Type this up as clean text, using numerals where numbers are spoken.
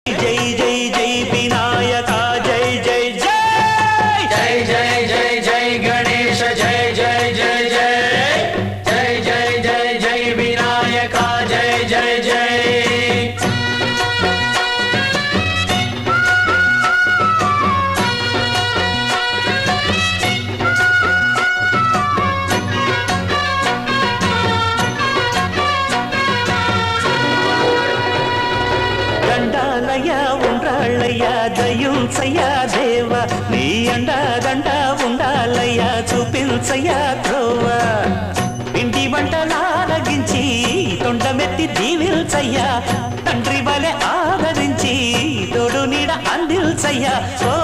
జై జై జై వినాయక జై జై జై జై జై జై జై గణేశ జై జై జై జై జై జై జై జై వినాయక జై జై జై ఉండాలయ్యా దయుంచయ్యా దేవ నీ అండదండ ఉండాలయ్యా చూపించయ్యా త్రోవ ఇంటి వంటలారగించి తొండమెత్తి దీవిల్చయ్యా తండ్రి వలె ఆదరించి తోడు నీడ అందిల్చయ్యా ఓ